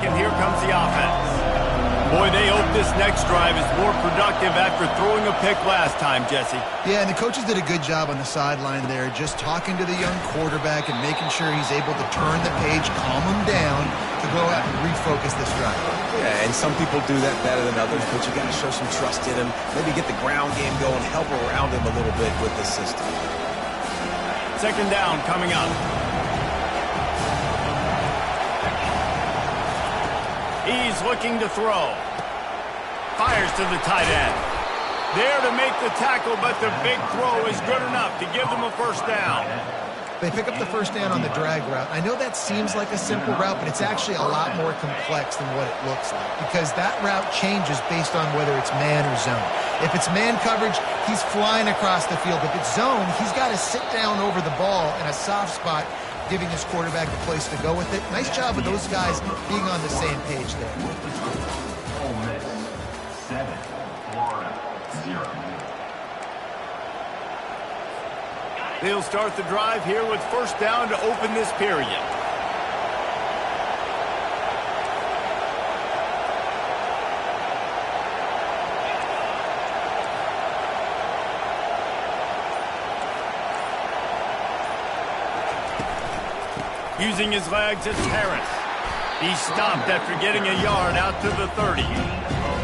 and here comes the offense. Boy, they hope this next drive is more productive after throwing a pick last time, Jesse. Yeah, and the coaches did a good job on the sideline there, just talking to the young quarterback and making sure he's able to turn the page, calm him down, to go out and refocus this drive. Yeah, and some people do that better than others, but you got to show some trust in him. Maybe get the ground game going, help around him a little bit with this system. Second down coming up. He's looking to throw. Fires to the tight end. There to make the tackle, but the big throw is good enough to give them a first down. They pick up the first down on the drag route. I know that seems like a simple route, but it's actually a lot more complex than what it looks like because that route changes based on whether it's man or zone. If it's man coverage, he's flying across the field. If it's zone, he's got to sit down over the ball in a soft spot, giving his quarterback a place to go with it. Nice job of those guys being on the same page there. Ole Miss 7, Florida 0. They'll start the drive here with first down to open this period. Using his legs, it's Harris. He stopped after getting a yard out to the 30.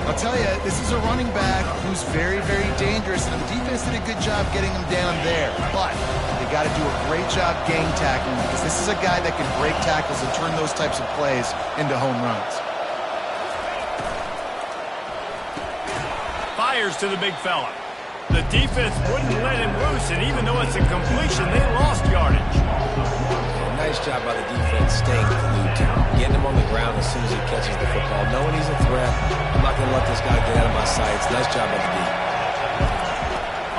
I'll tell you, this is a running back who's very, very dangerous, and the defense did a good job getting him down there. But they got to do a great job gang tackling because this is a guy that can break tackles and turn those types of plays into home runs. Fires to the big fella. The defense wouldn't let him loose, and even though it's a completion, they lost yardage. Nice job by the defense staying glued to him, getting him on the ground as soon as he catches the football, knowing he's a threat. I'm not going to let this guy get out of my sights. Nice job by the D.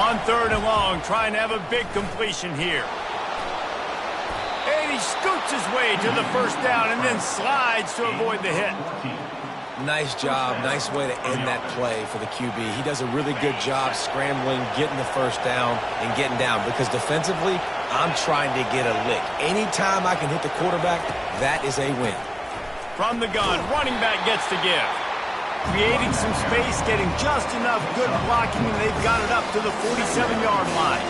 On third and long, trying to have a big completion here. And he scoots his way to the first down and then slides to avoid the hit. Nice job. Nice way to end that play for the QB. He does a really good job scrambling, getting the first down, and getting down. Because defensively, I'm trying to get a lick. Anytime I can hit the quarterback, that is a win. From the gun, running back gets to give. Creating some space, getting just enough good blocking, and they've got it up to the 47-yard line.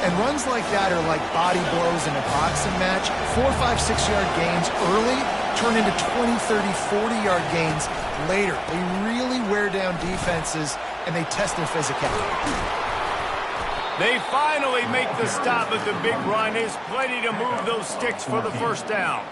And runs like that are like body blows in a boxing match. 4, 5, 6-yard gains early turn into 20, 30, 40-yard gains later. They really wear down defenses, and they test their physicality. They finally make the stop, but the big run is plenty to move those sticks for the first down.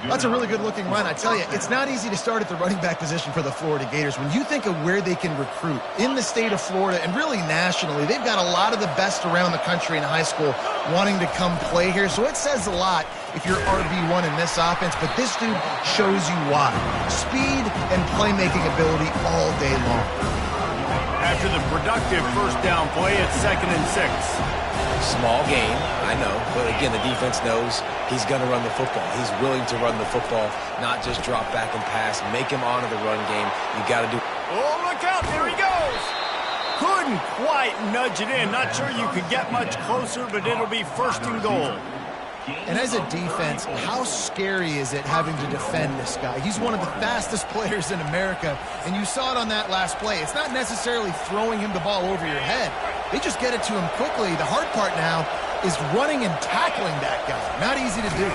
That's a really good-looking run. I tell you, it's not easy to start at the running back position for the Florida Gators. When you think of where they can recruit in the state of Florida and really nationally, they've got a lot of the best around the country in high school wanting to come play here. So it says a lot if you're RB1 in this offense, but this dude shows you why. Speed and playmaking ability all day long. After the productive first down play, it's 2nd and 6. Small gain, I know, but again, the defense knows he's going to run the football. He's willing to run the football, not just drop back and pass, make him honor the run game. You got to do. Oh, look out, there he goes. Couldn't quite nudge it in. Not sure you could get much closer, but it'll be 1st and goal. And as a defense, how scary is it having to defend this guy? He's one of the fastest players in America, and you saw it on that last play. It's not necessarily throwing him the ball over your head. They just get it to him quickly. The hard part now is running and tackling that guy. Not easy to do.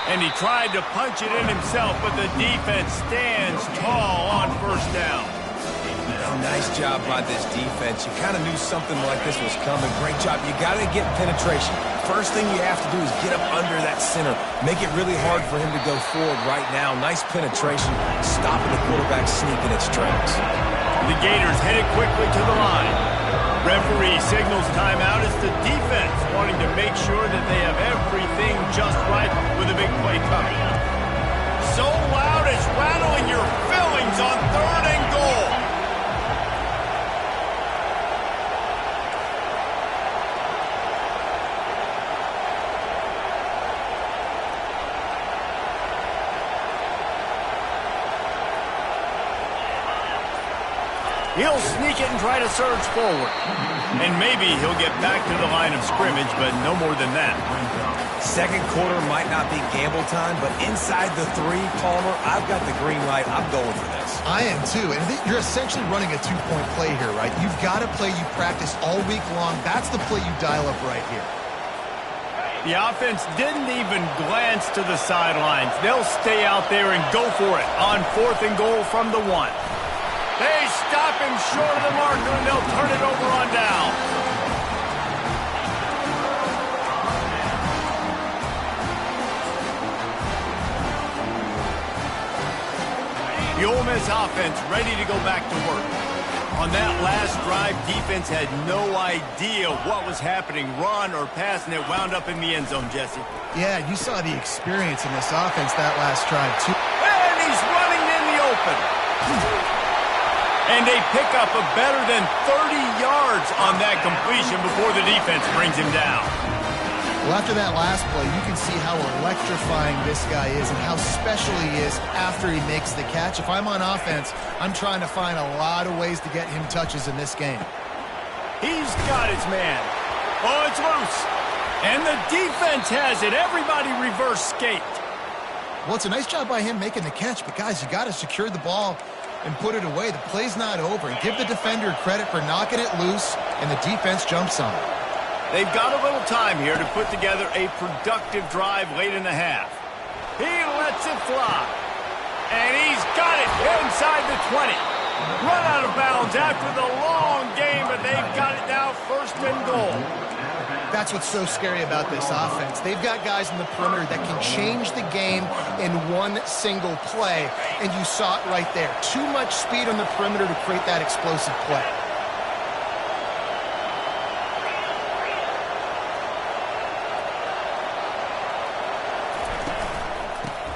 And he tried to punch it in himself, but the defense stands tall on first down. Nice job by this defense. You kind of knew something like this was coming. Great job. You got to get penetration. First thing you have to do is get up under that center. Make it really hard for him to go forward right now. Nice penetration. Stopping the quarterback sneaking its tracks. The Gators headed quickly to the line. Referee signals timeout. It's the defense wanting to make sure that they have everything just right with a big play coming. So loud it's rattling your fillings on 3rd and goal. He'll sneak it and try to surge forward. And maybe he'll get back to the line of scrimmage, but no more than that. Second quarter might not be gamble time, but inside the 3, Palmer, I've got the green light. I'm going for this. I am too, and you're essentially running a 2-point play here, right? You've got a play you practice all week long. That's the play you dial up right here. The offense didn't even glance to the sidelines. They'll stay out there and go for it on 4th and goal from the 1. They stop him short of the marker, and they'll turn it over on down. The Ole Miss offense ready to go back to work. On that last drive, defense had no idea what was happening, run or pass, and it wound up in the end zone, Jesse. Yeah, you saw the experience in this offense that last drive, too. And he's running in the open. And they pick up a better than 30 yards on that completion before the defense brings him down. Well, after that last play, you can see how electrifying this guy is and how special he is after he makes the catch. If I'm on offense, I'm trying to find a lot of ways to get him touches in this game. He's got his man. Oh, it's loose. And the defense has it. Everybody reverse skate. Well, it's a nice job by him making the catch, but guys, you got to secure the ball and put it away. The play's not over. And give the defender credit for knocking it loose, and the defense jumps on it. They've got a little time here to put together a productive drive late in the half. He lets it fly. And he's got it inside the 20. Run out of bounds after the long game, but they've got it now 1st and goal. That's what's so scary about this offense. They've got guys in the perimeter that can change the game in one single play, and you saw it right there. Too much speed on the perimeter to create that explosive play.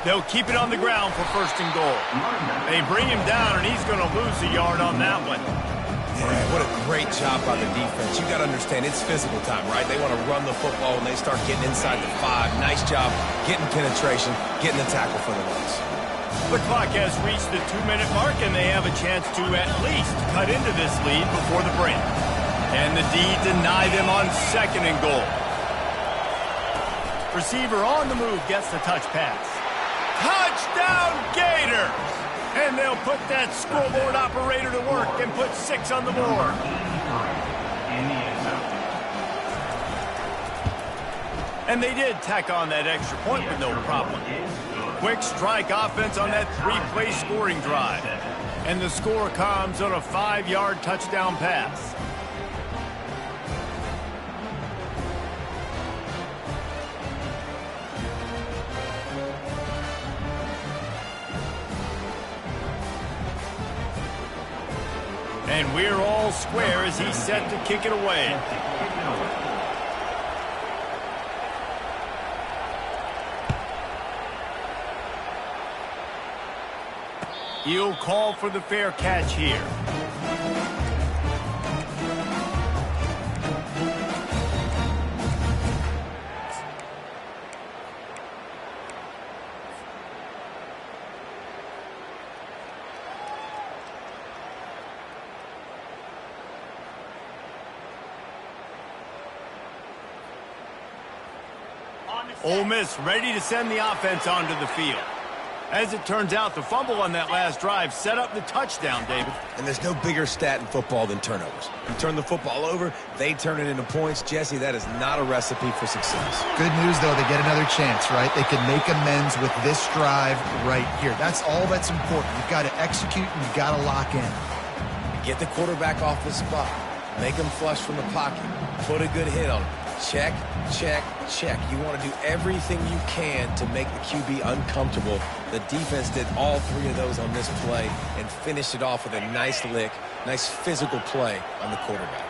They'll keep it on the ground for 1st and goal. They bring him down, and he's going to lose a yard on that one. Yeah, what a great job by the defense. You got to understand, it's physical time, right? They want to run the football when they start getting inside the 5. Nice job getting penetration, getting the tackle for the loss. The clock has reached the 2-minute mark, and they have a chance to at least cut into this lead before the break. And the D deny them on 2nd and goal. Receiver on the move gets the touch pass. Touchdown Gators! And they'll put that scoreboard operator to work and put 6 on the board. And they did tack on that extra point with no problem. Quick strike offense on that 3-play scoring drive. And the score comes on a 5-yard touchdown pass. And we're all square as he's set to kick it away. He'll call for the fair catch here. Ole Miss ready to send the offense onto the field. As it turns out, the fumble on that last drive set up the touchdown, David. And there's no bigger stat in football than turnovers. You turn the football over, they turn it into points. Jesse, that is not a recipe for success. Good news, though, they get another chance, right? They can make amends with this drive right here. That's all that's important. You've got to execute and you've got to lock in. Get the quarterback off the spot. Make him flush from the pocket. Put a good hit on him. Check, check, check. You want to do everything you can to make the QB uncomfortable. The defense did all 3 of those on this play and finished it off with a nice lick, nice physical play on the quarterback.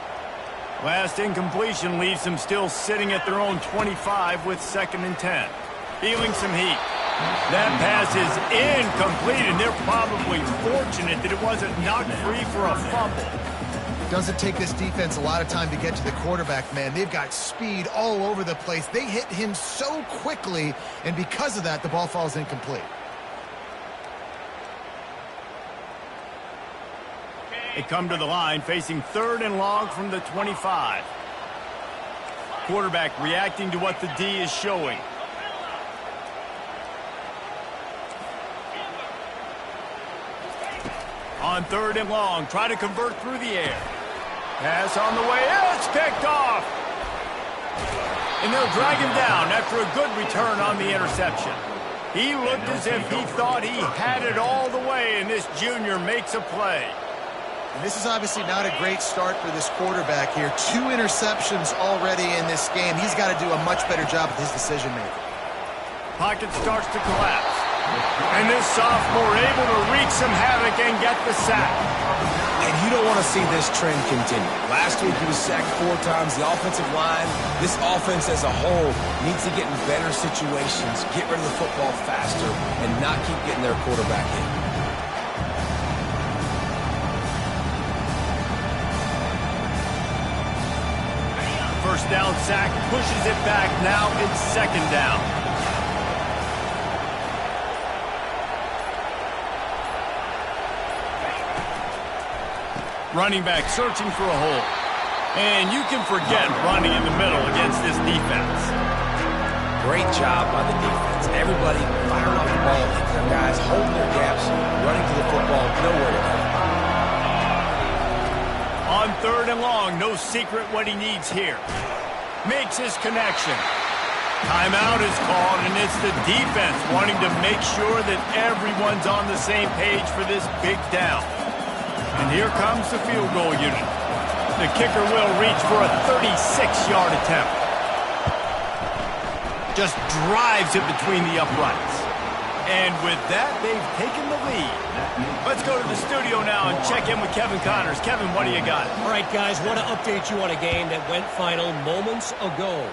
Last incompletion leaves them still sitting at their own 25 with 2nd and 10. Feeling some heat. That pass is incomplete, and they're probably fortunate that it wasn't knocked free for a fumble. Doesn't take this defense a lot of time to get to the quarterback, man. They've got speed all over the place. They hit him so quickly, and because of that, the ball falls incomplete. They come to the line facing 3rd and long from the 25. Quarterback reacting to what the D is showing. On 3rd and long, try to convert through the air. Pass on the way, it's picked off. And they'll drag him down after a good return on the interception. He looked as if he thought he had it all the way, and this junior makes a play. And this is obviously not a great start for this quarterback here. 2 interceptions already in this game. He's got to do a much better job with his decision-making. Pocket starts to collapse. And this sophomore able to wreak some havoc and get the sack. And you don't want to see this trend continue. Last week he was sacked 4 times. The offensive line, this offense as a whole, needs to get in better situations, get rid of the football faster, and not keep getting their quarterback hit. First down sack, pushes it back. Now it's 2nd down. Running back searching for a hole. And you can forget running in the middle against this defense. Great job by the defense. Everybody firing off the ball. Their guys holding their gaps, running to the football, nowhere to go. On 3rd and long, no secret what he needs here. Makes his connection. Timeout is called, and it's the defense wanting to make sure that everyone's on the same page for this big down. And here comes the field goal unit. The kicker will reach for a 36-yard attempt. Just drives it between the uprights. And with that, they've taken the lead. Let's go to the studio now and check in with Kevin Connors. Kevin, what do you got? All right, guys, want to update you on a game that went final moments ago.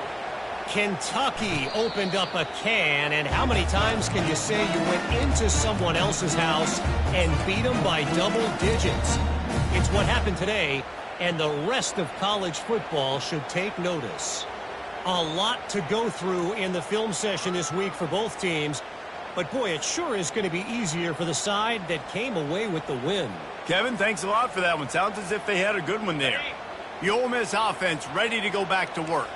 Kentucky opened up a can, and how many times can you say you went into someone else's house and beat them by double digits? It's what happened today, and the rest of college football should take notice. A lot to go through in the film session this week for both teams, but boy, it sure is going to be easier for the side that came away with the win. Kevin, thanks a lot for that one. Sounds as if they had a good one there. The Ole Miss offense ready to go back to work.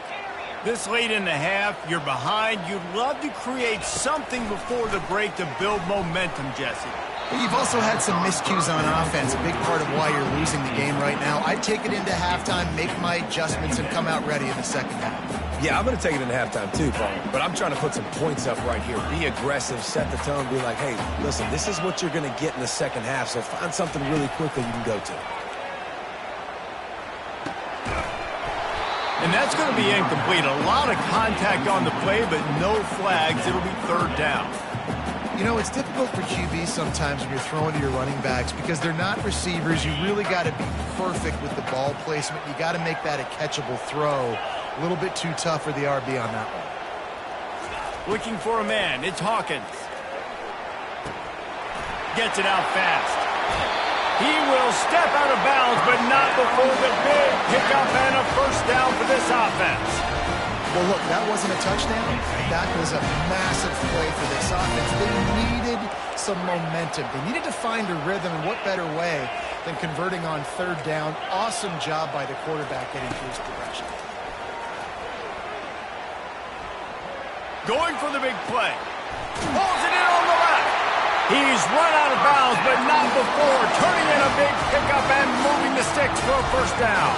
This late in the half, you're behind. You'd love to create something before the break to build momentum, Jesse. But you've also had some miscues on offense, a big part of why you're losing the game right now. I'd take it into halftime, make my adjustments, and come out ready in the 2nd half. Yeah, I'm going to take it into halftime too, Paul. But I'm trying to put some points up right here. Be aggressive, set the tone, be like, hey, listen, this is what you're going to get in the 2nd half, so find something really quick that you can go to. And that's going to be incomplete. A lot of contact on the play, but no flags. It'll be 3rd down. You know, it's difficult for QBs sometimes when you're throwing to your running backs because they're not receivers. You really got to be perfect with the ball placement. You got to make that a catchable throw. A little bit too tough for the RB on that one. Looking for a man. It's Hawkins. Gets it out fast. He will step out of bounds, but not before the big pickup and a 1st down for this offense. Well, look, that wasn't a touchdown. That was a massive play for this offense. They needed some momentum. They needed to find a rhythm, and what better way than converting on 3rd down. Awesome job by the quarterback getting through his progression. Going for the big play. Pulls it in on the left. He's run out of bounds, but not before turning in a big pickup and moving the sticks for a 1st down.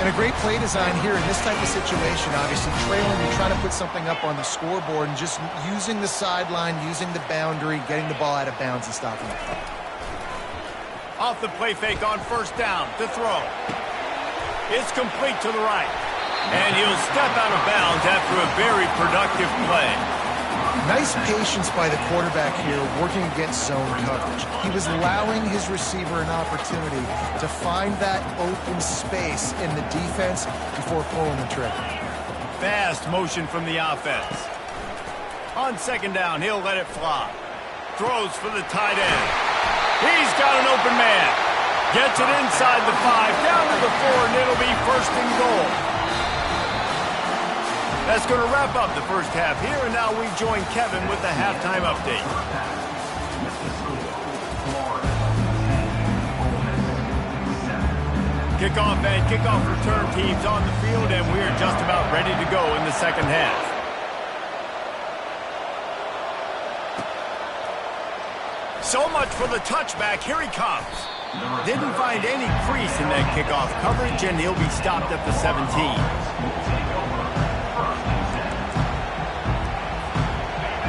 And a great play design here in this type of situation. Obviously, trailing, you're trying to put something up on the scoreboard and just using the sideline, using the boundary, getting the ball out of bounds and stopping the clock. Off the play fake on 1st down to throw. It's complete to the right. And he'll step out of bounds after a very productive play. Nice patience by the quarterback here working against zone coverage. He was allowing his receiver an opportunity to find that open space in the defense before pulling the trigger. Fast motion from the offense. On 2nd down, he'll let it fly. Throws for the tight end. He's got an open man. Gets it inside the 5, down to the 4, and it'll be 1st and goal. That's going to wrap up the 1st half here, and now we join Kevin with the halftime update. Kickoff and kickoff return teams on the field, and we're just about ready to go in the second half. So much for the touchback. Here he comes. Didn't find any crease in that kickoff coverage, and he'll be stopped at the 17.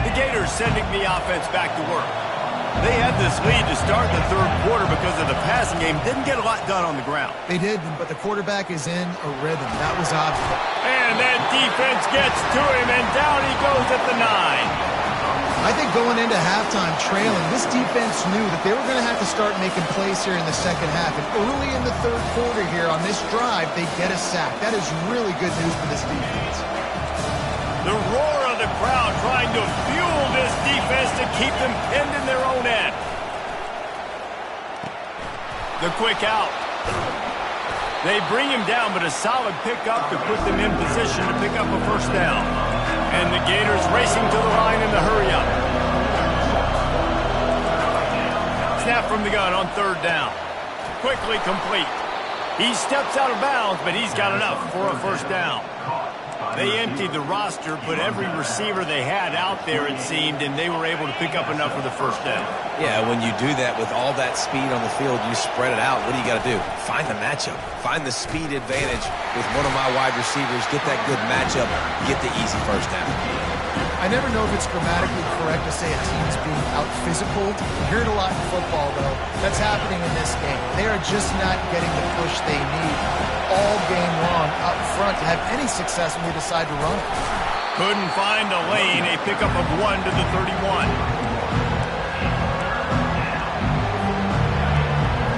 The Gators sending the offense back to work. They had this lead to start the third quarter because of the passing game. Didn't get a lot done on the ground. They did, but the quarterback is in a rhythm. That was obvious. And that defense gets to him, and down he goes at the 9. I think going into halftime trailing, this defense knew that they were going to have to start making plays here in the second half. And early in the third quarter here on this drive, they get a sack. That is really good news for this defense. The roar of the crowd trying to fuel this defense to keep them pinned in their own end. The quick out. They bring him down, but a solid pickup to put them in position to pick up a first down. And the Gators racing to the line in the hurry-up. Snap from the gun on third down. Quickly complete. He steps out of bounds, but he's got enough for a first down. They emptied the roster, put every receiver they had out there, it seemed, and they were able to pick up enough for the first down. Yeah, when you do that with all that speed on the field, you spread it out. What do you got to do? Find the matchup. Find the speed advantage with one of my wide receivers. Get that good matchup. Get the easy first down. I never know if it's grammatically correct to say a team's being out-physical. You hear it a lot in football, though. That's happening in this game. They are just not getting the push they need all game long up front to have any success when they decide to run. Couldn't find a lane. A pickup of 1 to the 31.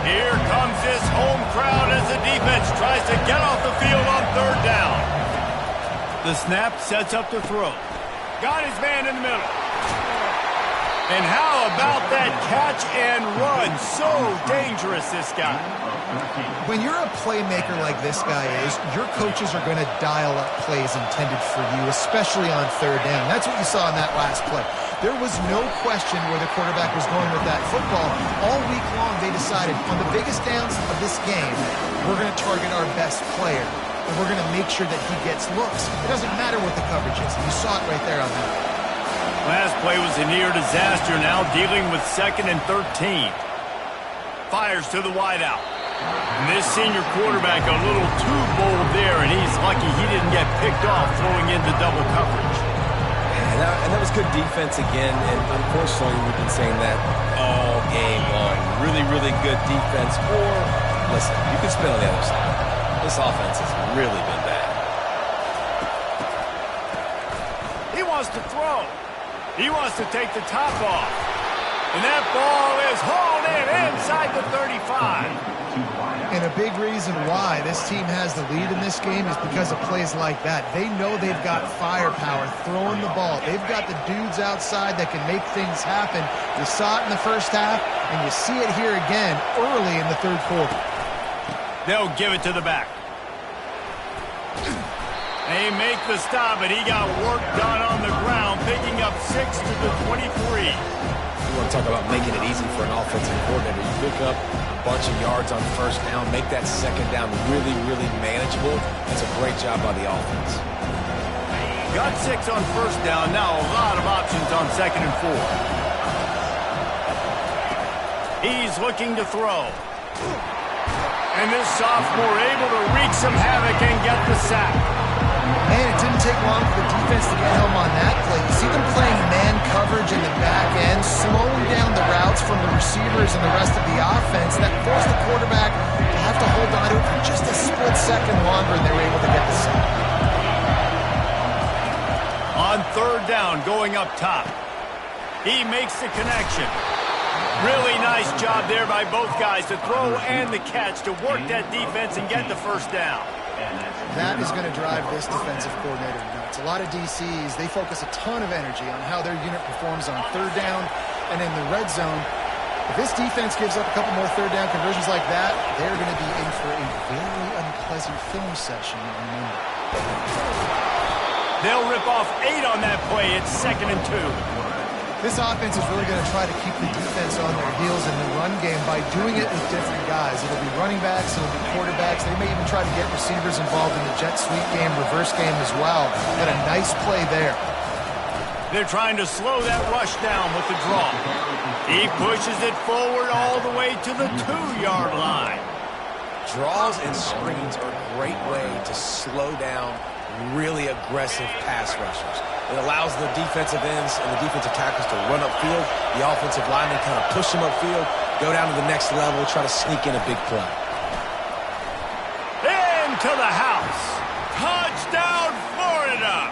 Here comes this home crowd as the defense tries to get off the field on third down. The snap sets up the throw. Got his man in the middle. And how about that catch and run? So dangerous, this guy. When you're a playmaker like this guy is, your coaches are going to dial up plays intended for you, especially on third down. That's what you saw in that last play. There was no question where the quarterback was going with that football. All week long, they decided on the biggest downs of this game, we're going to target our best player. And we're going to make sure that he gets looks. It doesn't matter what the coverage is. You saw it right there on that. Last play was a near disaster, now dealing with 2nd and 13. Fires to the wideout. And this senior quarterback a little too bold there, and he's lucky he didn't get picked off throwing into double coverage. And that was good defense again, and unfortunately we've been saying that all game long. Really, really good defense. Or, listen, you can spin on the other side. This offense has really been bad. He wants to throw. He wants to take the top off. And that ball is hauled in inside the 35. And a big reason why this team has the lead in this game is because of plays like that. They know they've got firepower throwing the ball. They've got the dudes outside that can make things happen. You saw it in the first half, and you see it here again early in the third quarter. They'll give it to the back. They make the stop, but he got work done on the ground, picking up 6 to the 23. You want to talk about making it easy for an offensive coordinator. You pick up a bunch of yards on first down, make that second down really, really manageable. That's a great job by the offense. Got 6 on first down. Now a lot of options on 2nd and 4. He's looking to throw. And this sophomore able to wreak some havoc and get the sack. Man, it didn't take long for the defense to get home on that play. You see them playing man coverage in the back end, slowing down the routes from the receivers and the rest of the offense. That forced the quarterback to have to hold on to it for just a split second longer, and they were able to get the sack. On third down, going up top. He makes the connection. Really nice job there by both guys to throw and the catch to work that defense and get the first down. That is going to drive this defensive coordinator nuts. A lot of DCs, they focus a ton of energy on how their unit performs on third down and in the red zone. If this defense gives up a couple more third down conversions like that, they're going to be in for a very unpleasant film session, remember. They'll rip off 8 on that play. It's 2nd and 2. This offense is really going to try to keep the defense on their heels in the run game by doing it with different guys. It'll be running backs, it'll be quarterbacks. They may even try to get receivers involved in the jet sweep game, reverse game as well. Got a nice play there. They're trying to slow that rush down with the draw. He pushes it forward all the way to the 2-yard line. Draws and screens are a great way to slow down really aggressive pass rushers. It allows the defensive ends and the defensive tackles to run upfield. The offensive linemen kind of push them upfield, go down to the next level, try to sneak in a big play. Into the house. Touchdown, Florida.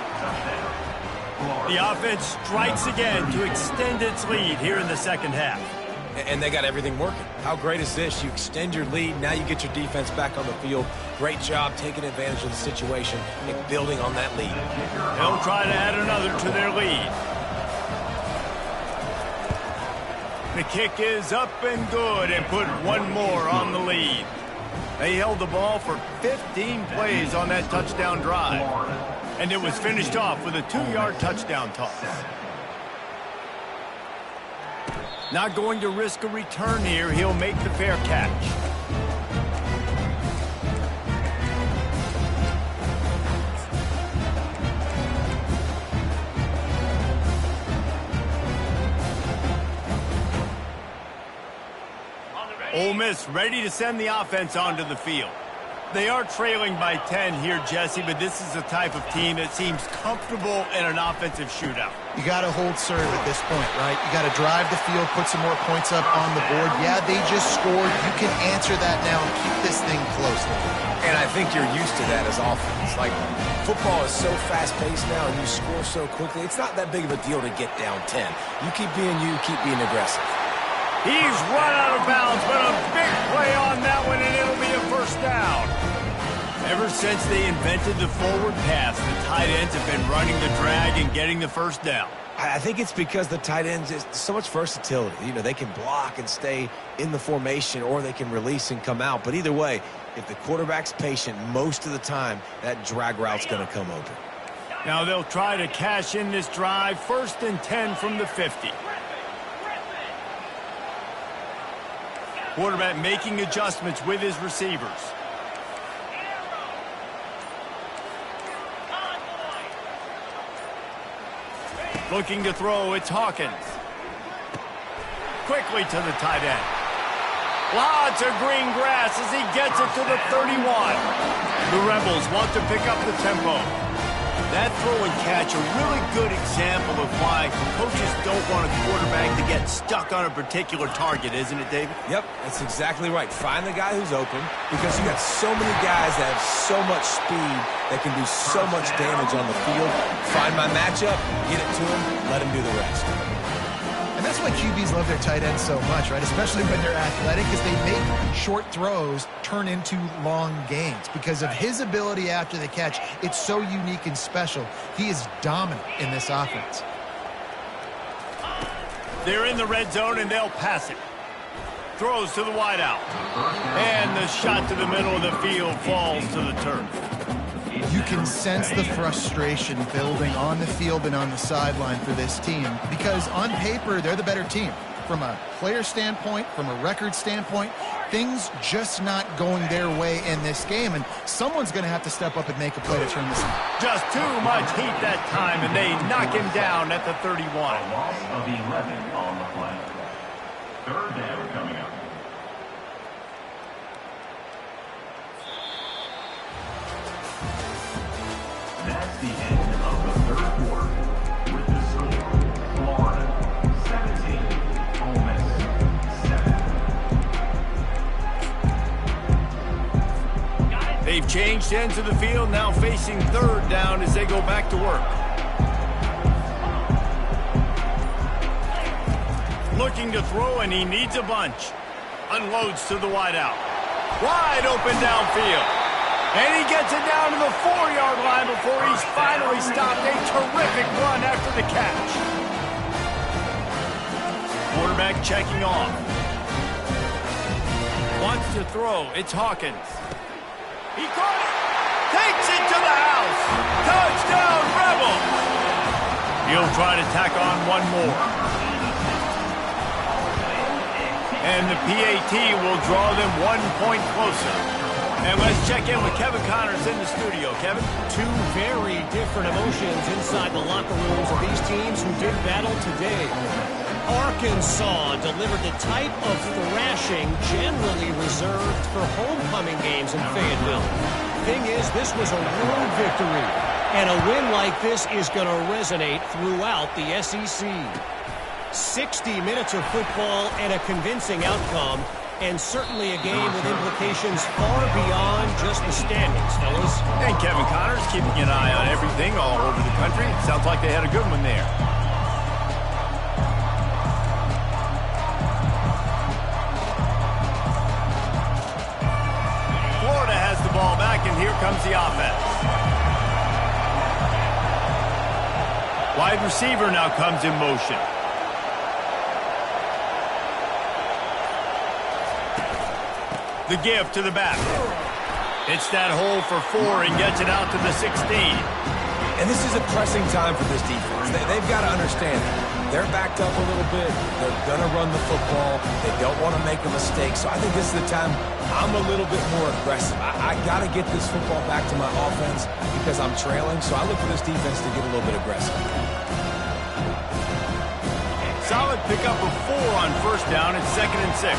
The offense strikes again to extend its lead here in the second half. And they got everything working. How great is this? You extend your lead, now you get your defense back on the field. Great job taking advantage of the situation and building on that lead. They'll try to add another to their lead. The kick is up and good and put one more on the lead. They held the ball for 15 plays on that touchdown drive. And it was finished off with a 2-yard touchdown toss. Not going to risk a return here. He'll make the fair catch. Ole Miss ready to send the offense onto the field. They are trailing by 10 here, Jesse, but this is the type of team that seems comfortable in an offensive shootout. You got to hold serve at this point, right? You got to drive the field, put some more points up on the board. Yeah, they just scored. You can answer that now and keep this thing close. And I think you're used to that as offense. Like, football is so fast-paced now and you score so quickly, it's not that big of a deal to get down 10. You keep being you, keep being aggressive. He's run out of bounds, but a big play on that one, and it'll be a first down. Ever since they invented the forward pass, the tight ends have been running the drag and getting the first down. I think it's because the tight ends is so much versatility. You know, they can block and stay in the formation, or they can release and come out. But either way, if the quarterback's patient most of the time, that drag route's going to come open. Now they'll try to cash in this drive. 1st and 10 from the 50. Quarterback making adjustments with his receivers. Looking to throw, it's Hawkins. Quickly to the tight end. Lots of green grass as he gets it to the 31. The Rebels want to pick up the tempo. That throw and catch, a really good example of why coaches don't want a quarterback to get stuck on a particular target, isn't it, David? Yep, that's exactly right. Find the guy who's open, because you got so many guys that have so much speed that can do so much damage on the field. Find my matchup, get it to him, let him do the rest. And that's why QBs love their tight ends so much, right? Especially when they're athletic, because they make short throws turn into long gains. Because of his ability after the catch, it's so unique and special. He is dominant in this offense. They're in the red zone, and they'll pass it. Throws to the wideout. And the shot to the middle of the field falls to the turf. You can sense the frustration building on the field and on the sideline for this team, because on paper, they're the better team. From a player standpoint, from a record standpoint, things just not going their way in this game, and someone's going to have to step up and make a play to turn this on. Just too much heat that time, and they knock him down at the 31. A loss of 11 on the play. 3rd down coming up. That's the end of the 3rd quarter. With the score, Florida 17, Ole Miss 7. They've changed ends of the field, now facing 3rd down as they go back to work. Looking to throw, and he needs a bunch. Unloads to the wideout. Wide open downfield. And he gets it down to the 4-yard line before he's finally stopped. A terrific run after the catch. Quarterback checking off. Wants to throw. It's Hawkins. He caught it. Takes it to the house. Touchdown, Rebels. He'll try to tack on one more. And the PAT will draw them 1 point closer. And let's check in with Kevin Connors in the studio. Kevin? Two very different emotions inside the locker rooms of these teams who did battle today. Arkansas delivered the type of thrashing generally reserved for homecoming games in Fayetteville. Thing is, this was a road victory, and a win like this is going to resonate throughout the SEC. 60 minutes of football and a convincing outcome, and certainly a game with implications far beyond just the standings, fellas. And Kevin Connors keeping an eye on everything all over the country. Sounds like they had a good one there. Florida has the ball back, and here comes the offense. Wide receiver now comes in motion. The give to the back. Hits that hole for 4 and gets it out to the 16. And this is a pressing time for this defense. They've got to understand it. They're backed up a little bit. They're going to run the football. They don't want to make a mistake. So I think this is the time I'm a little bit more aggressive. I got to get this football back to my offense because I'm trailing. So I look for this defense to get a little bit aggressive. Solid pickup of 4 on first down. It's 2nd and 6.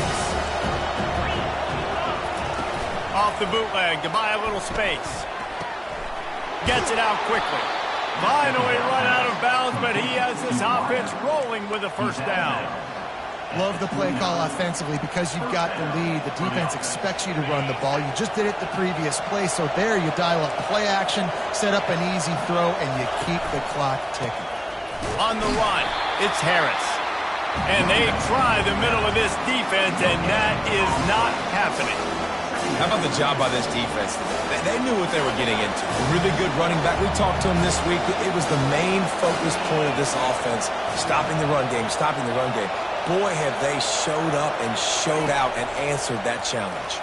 Off the bootleg to buy a little space. Gets it out quickly. Finally run out of bounds, but he has this offense rolling with a first down. Love the play call offensively because you've got the lead. The defense expects you to run the ball. You just did it the previous play, so there you dial up play action, set up an easy throw, and you keep the clock ticking. On the run, it's Harris. And they try the middle of this defense, and that is not happening. How about the job by this defense today? They knew what they were getting into. A really good running back. We talked to him this week. It was the main focus point of this offense, stopping the run game, stopping the run game. Boy, have they showed up and showed out and answered that challenge.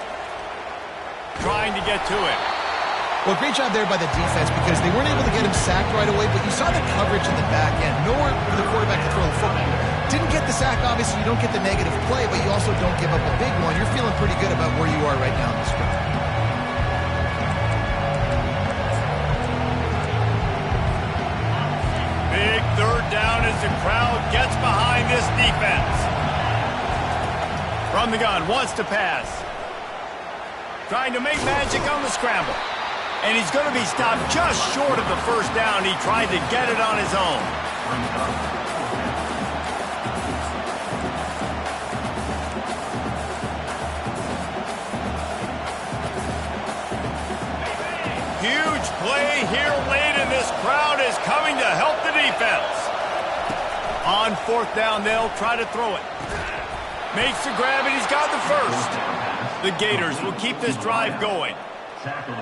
Trying to get to it. Well, great job there by the defense because they weren't able to get him sacked right away, but you saw the coverage in the back end. Nowhere for the quarterback to throw the football. Didn't get the sack, obviously. You don't get the negative play, but you also don't give up a big one. You're feeling pretty good about where you are right now in this game. Big third down as the crowd gets behind this defense. From the gun, wants to pass. Trying to make magic on the scramble. And he's going to be stopped just short of the first down. He tried to get it on his own. Huge play here late, and this crowd is coming to help the defense. On fourth down, they'll try to throw it. Makes the grab, and he's got the first. The Gators will keep this drive going.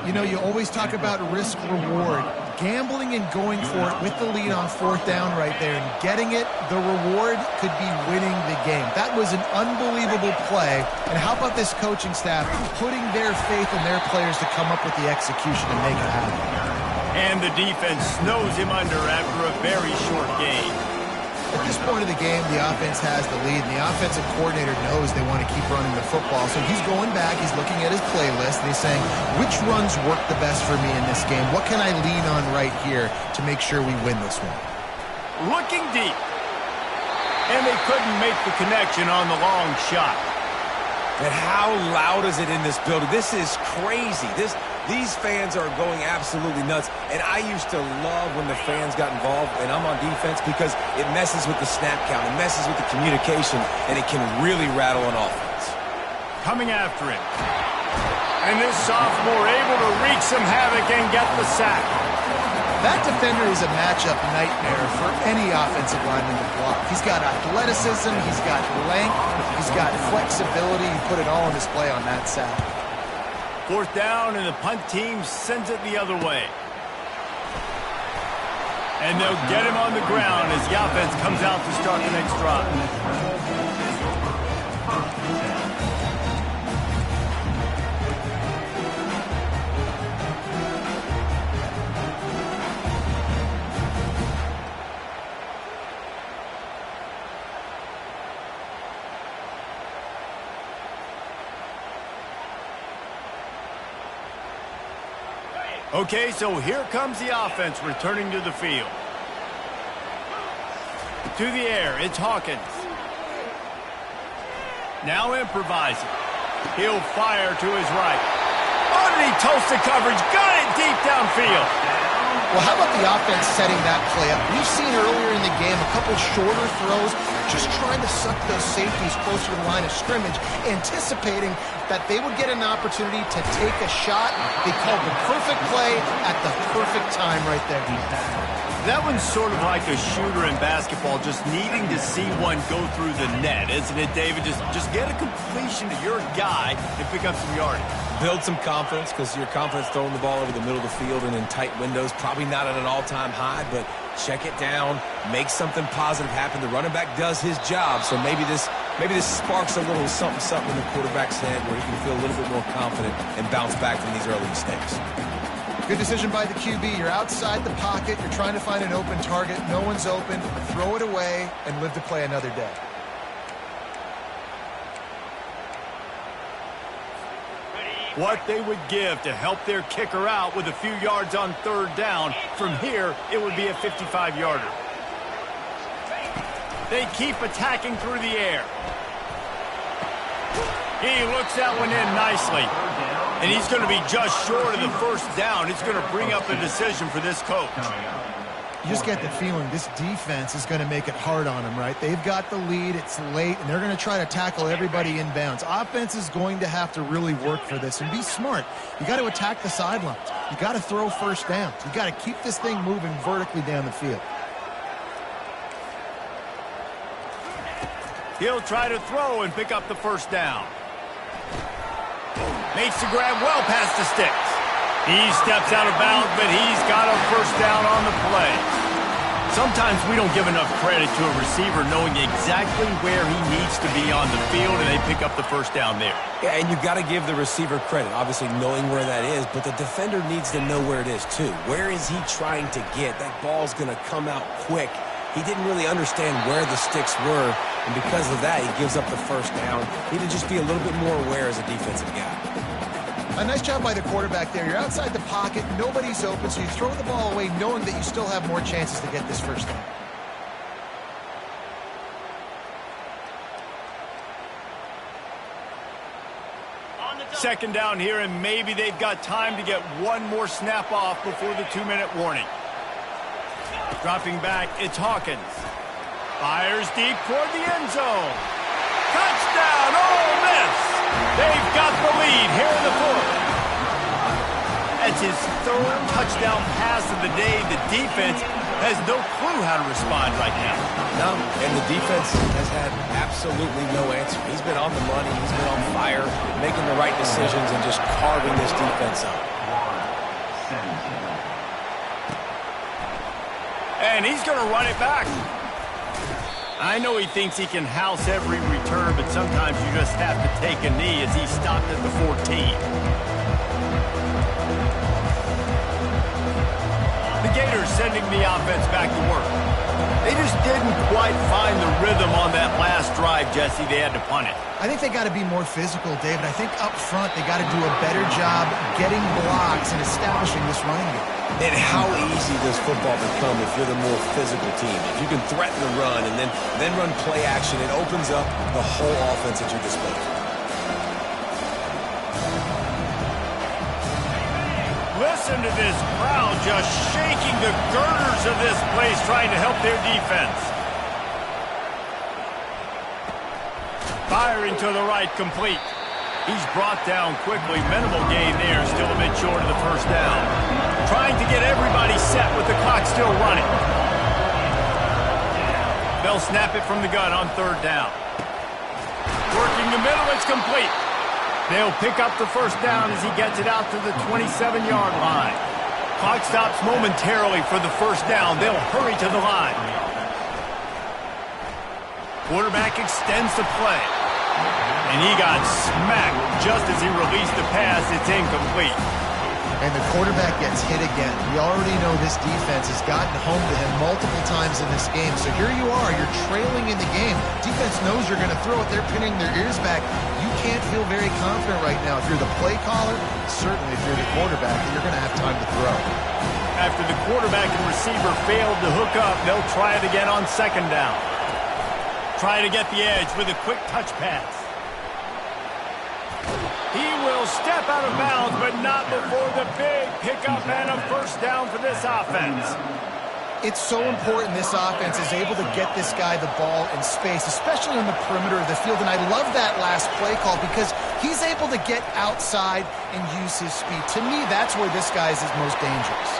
You know, you always talk about risk-reward. Gambling and going for it with the lead on fourth down right there and getting it, the reward could be winning the game. That was an unbelievable play. And how about this coaching staff putting their faith in their players to come up with the execution and make it happen? And the defense snows him under after a very short game. At this point of the game, the offense has the lead, and the offensive coordinator knows they want to keep running the football. So he's going back, he's looking at his playlist, and he's saying, which runs work the best for me in this game? What can I lean on right here to make sure we win this one? Looking deep. And they couldn't make the connection on the long shot. And how loud is it in this building? This is crazy. These fans are going absolutely nuts. And I used to love when the fans got involved, and I'm on defense, because it messes with the snap count, it messes with the communication, and it can really rattle an offense. Coming after him. And this sophomore able to wreak some havoc and get the sack. That defender is a matchup nightmare for any offensive lineman to block. He's got athleticism, he's got length, he's got flexibility. You put it all on display on that sack. Fourth down, and the punt team sends it the other way. And they'll get him on the ground as the offense comes out to start the next drive. Okay, so here comes the offense returning to the field. To the air, it's Hawkins. Now improvising. He'll fire to his right. Underneath toasted coverage, got it deep downfield. Well, how about the offense setting that play up? We've seen earlier in the game a couple shorter throws, just trying to suck those safeties closer to the line of scrimmage, anticipating that they would get an opportunity to take a shot. They called the perfect play at the perfect time right there. That one's sort of like a shooter in basketball, just needing to see one go through the net, isn't it, David? Just get a completion to your guy and pick up some yardage. Build some confidence, because your confidence throwing the ball over the middle of the field and in tight windows, probably not at an all-time high, but check it down, make something positive happen. The running back does his job, so maybe this sparks a little something in the quarterback's head where he can feel a little bit more confident and bounce back from these early mistakes. Good decision by the QB. You're outside the pocket. You're trying to find an open target. No one's open. Throw it away and live to play another day. What they would give to help their kicker out with a few yards on third down. From here, it would be a 55-yarder. They keep attacking through the air. He looks that one in nicely. And he's going to be just short of the first down. It's going to bring up the decision for this coach. You just get the feeling this defense is going to make it hard on them, right? They've got the lead. It's late, and they're going to try to tackle everybody inbounds. Offense is going to have to really work for this and be smart. You got to attack the sidelines. You got to throw first downs. You got to keep this thing moving vertically down the field. He'll try to throw and pick up the first down. Makes the grab well past the sticks. He steps out of bounds, but he's got a first down on the play. Sometimes we don't give enough credit to a receiver knowing exactly where he needs to be on the field, and they pick up the first down there. Yeah, and you've got to give the receiver credit, obviously knowing where that is, but the defender needs to know where it is too. Where is he trying to get? That ball's going to come out quick. He didn't really understand where the sticks were, and because of that, he gives up the first down. He need to just be a little bit more aware as a defensive guy. A nice job by the quarterback there. You're outside the pocket. Nobody's open, so you throw the ball away knowing that you still have more chances to get this first down. Second down here, and maybe they've got time to get one more snap off before the 2-minute warning. Dropping back, it's Hawkins. Fires deep toward the end zone. Touchdown, Ole Miss! They've got the lead here in the fourth. That's his third touchdown pass of the day. The defense has no clue how to respond right now. No, and the defense has had absolutely no answer. He's been on the money. He's been on fire, making the right decisions and just carving this defense up. And he's going to run it back. I know he thinks he can house every return, but sometimes you just have to take a knee as he stopped at the 14. The Gators sending the offense back to work. They just didn't quite find the rhythm on that last drive, Jesse. They had to punt it. I think they got to be more physical, David. I think up front they got to do a better job getting blocks and establishing this running game. And how easy does football become if you're the more physical team? If you can threaten the run and then run play action, it opens up the whole offense at your disposal. Listen to this crowd just shaking the girders of this place, trying to help their defense. Firing to the right, complete. He's brought down quickly. Minimal gain there, still a bit short of the first down. Trying to get everybody set with the clock still running. They'll snap it from the gun on third down. Working the middle, it's complete. They'll pick up the first down as he gets it out to the 27-yard line. Clock stops momentarily for the first down. They'll hurry to the line. Quarterback extends the play. And he got smacked just as he released the pass. It's incomplete. And the quarterback gets hit again. We already know this defense has gotten home to him multiple times in this game. So here you are, you're trailing in the game. Defense defense knows you're going to throw it. They're pinning their ears back. You can't feel very confident right now. If you're the play caller, certainly if you're the quarterback, that you're going to have time to throw. After the quarterback and receiver failed to hook up, they'll try it again on second down. Try to get the edge with a quick touch pass. He will step out of bounds, but not before the big pickup and a first down for this offense. It's so important this offense is able to get this guy the ball in space, especially on the perimeter of the field. And I love that last play call because he's able to get outside and use his speed. To me, that's where this guy is most dangerous.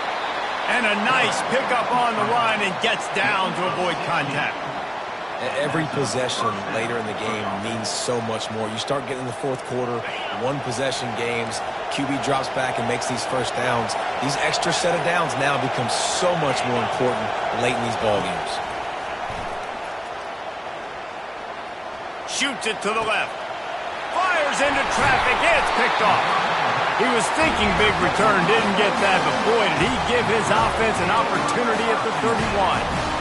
And a nice pickup on the run and gets down to avoid contact. Every possession later in the game means so much more. You start getting in the fourth quarter, one-possession games, QB drops back and makes these first downs. These extra set of downs now become so much more important late in these ball games. Shoots it to the left. Fires into traffic. It's picked off. He was thinking big return, didn't get that, but boy, did he give his offense an opportunity at the 31.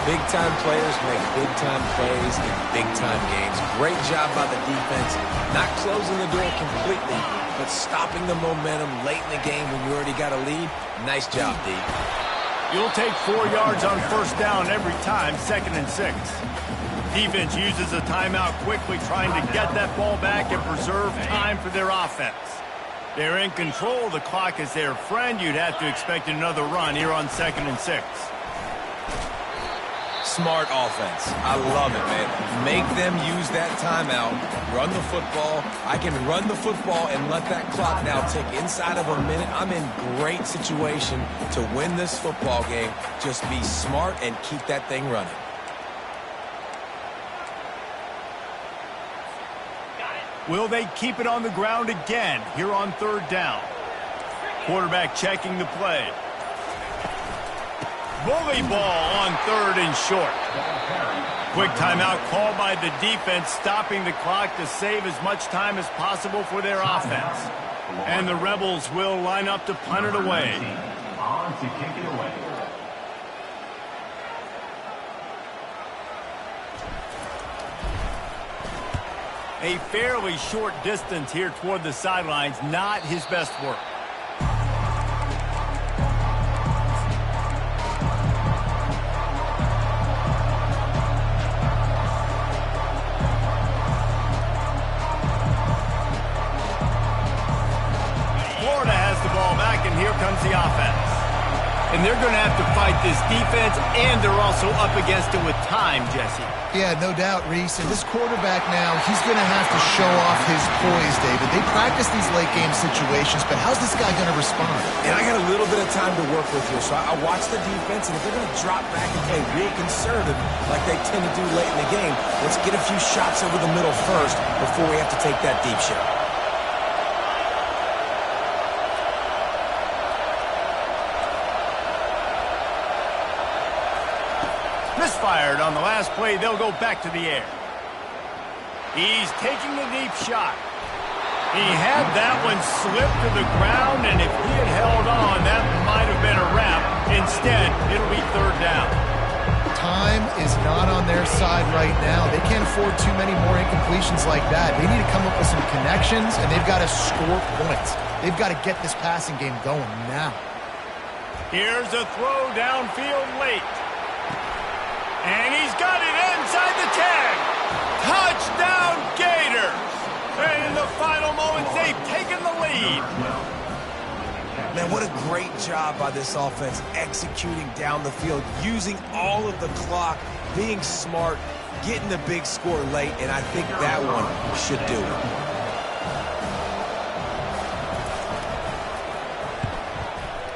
Big-time players make big-time plays in big-time games. Great job by the defense, not closing the door completely, but stopping the momentum late in the game when you already got a lead. Nice job, D. You'll take 4 yards on first down every time, 2nd and 6. Defense uses a timeout quickly, trying to get that ball back and preserve time for their offense. They're in control. The clock is their friend. You'd have to expect another run here on 2nd and 6. Smart offense. I love it, man. Make them use that timeout. Run the football. I can run the football and let that clock now tick inside of a minute. I'm in great situation to win this football game. Just be smart and keep that thing running. Will they keep it on the ground again here on 3rd down? Quarterback checking the play. Bully ball on 3rd and short. Quick timeout called by the defense, stopping the clock to save as much time as possible for their offense. And the Rebels will line up to punt it away. On to kick it away. A fairly short distance here toward the sidelines, not his best work. Florida has the ball back, and here comes the offense. And they're going to have to fight this defense, and they're also up against it with time, Jesse. Yeah, no doubt, Reese. And this quarterback now, he's going to have to show off his poise, David. They practice these late-game situations, but how's this guy going to respond? And I got a little bit of time to work with here, so I watch the defense, and if they're going to drop back and play real conservative like they tend to do late in the game, let's get a few shots over the middle first before we have to take that deep shot. Misfired on the last play. They'll go back to the air. He's taking a deep shot. He had that one slip to the ground, and if he had held on, that might have been a wrap. Instead, it'll be 3rd down. Time is not on their side right now. They can't afford too many more incompletions like that. They need to come up with some connections, and they've got to score points. They've got to get this passing game going now. Here's a throw downfield late. And he's got it inside the 10. Touchdown Gators. And in the final moments, they've taken the lead. Man, what a great job by this offense executing down the field, using all of the clock, being smart, getting the big score late, and I think that one should do it.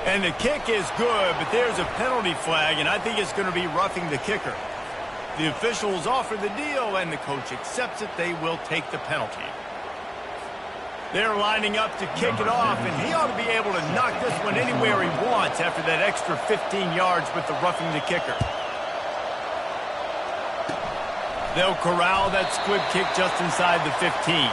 And the kick is good, but there's a penalty flag, and I think it's going to be roughing the kicker. The officials offer the deal, and the coach accepts it. They will take the penalty. They're lining up to kick it off, and he ought to be able to knock this one anywhere he wants after that extra 15 yards with the roughing the kicker. They'll corral that squib kick just inside the 15.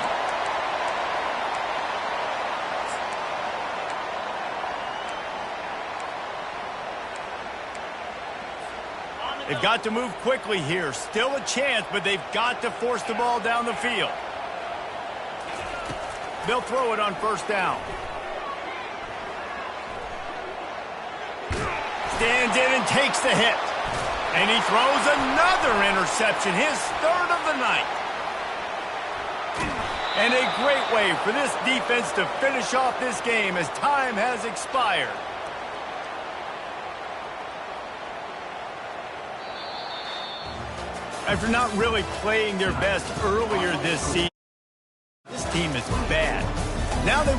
They've got to move quickly here. Still a chance, but they've got to force the ball down the field. They'll throw it on first down. Stands in and takes the hit. And he throws another interception, his third of the night. And a great way for this defense to finish off this game as time has expired. After not really playing their best earlier this season, this team is bad. Now they